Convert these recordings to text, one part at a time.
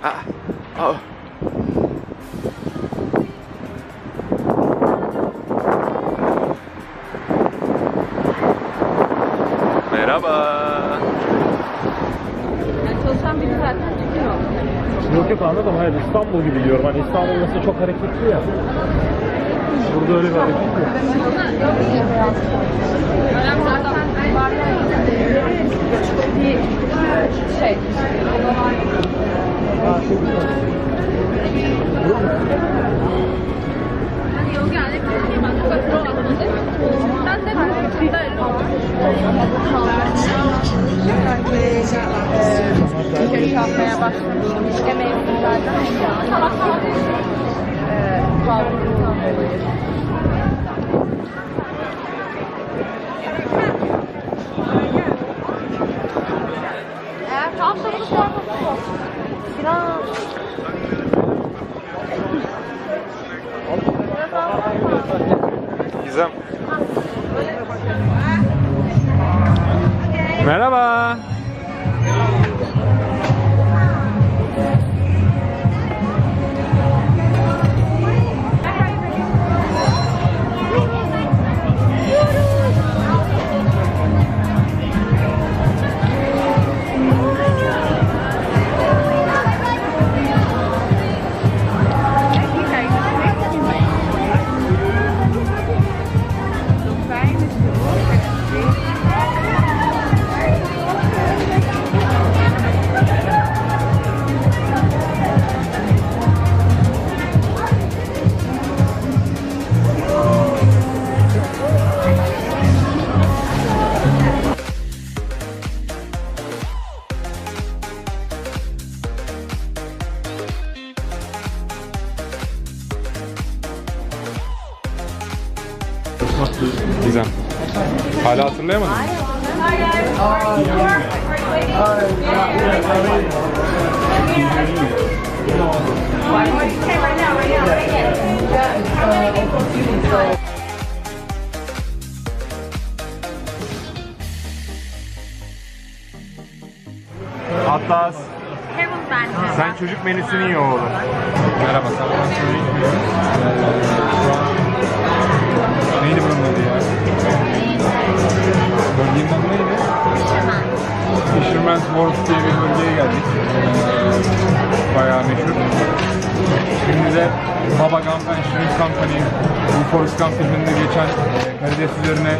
Merhaba. Yani çalışan biri zaten çıkıyor. Yok anladım, hayır İstanbul gibi diyorum. Hani İstanbul mesela çok hareketli ya. Burada öyle bir hareket yok. Zaten bir şey. Hani yok yani ben de Gopro aldım. Ben de yapmaya başlamıştım. İşte mevzulardan eğer tam sorunu sormasın. Sinan. Gizem. Merhaba. Gizem. Hala hatırlayamadın mı? Atlas. Sen çocuk menüsünü yiyor oğlum. Merhaba, Sanfransisco'ya gidiyoruz. Neydi bunun adı ya? Bölgenin adı neydi? Fisherman'S Wharf diye bir bölgeye geldik. Bayağı meşhur. Şimdi de Baba Gump and Shrimp Company, bu Forrest Gump filminde geçen karides üzerine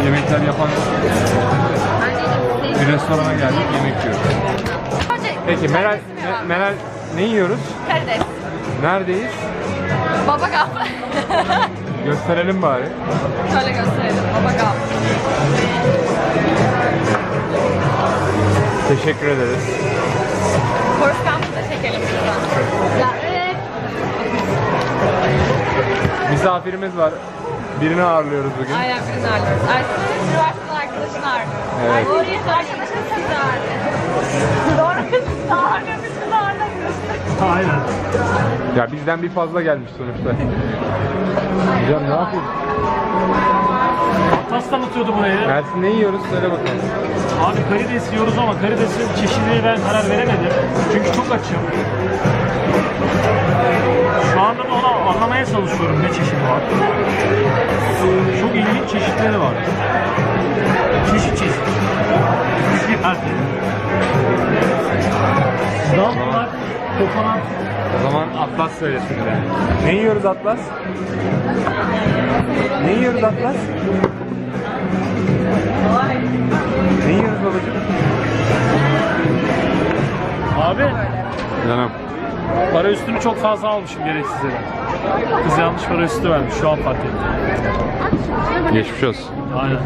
yemekler yapan bir restorana geldik, yemek yiyoruz. Peki Meral ne yiyoruz? Karides. Neredeyiz? Baba Gump. Gösterelim bari. Şöyle gösterelim. Baba Gump. Teşekkür ederiz. Forrest Gump'ı da çekelim buradan. Misafirimiz var. Birini ağırlıyoruz bugün. Aynen birini ağırlıyoruz. Ersin'in üniversiteden arkadaşını ağırlıyoruz. Evet. Doğru yeter arkadaşını siz de ağırlıyoruz. Doğru kızını ağırlıyoruz. Biz de ağırlamıyoruz. Aynen. Ya bizden bir fazla gelmiş sonuçta. Hocam ne yapıyorsun? Atlas tanıtıyordu burayı. Ersin ne yiyoruz? Söyle bakalım. Abi karides yiyoruz ama karidesin çeşidine ben karar veremedim. Çünkü çok açım. Şu anda da onu anlamaya çalışıyorum ne çeşidi var. Çok ilginç çeşitleri var. Çeşit. Yani. Damlar, kokonat. O zaman Atlas söylesin de. Ne yiyoruz Atlas? Ne yiyoruz Atlas? Ne yiyoruz babacığım? Abi Canım. para üstünü çok fazla almışım gereksiz yere. Kız yanlış para üstü vermiş, şu an fark ettim. Geçmiş olsun. Aynen.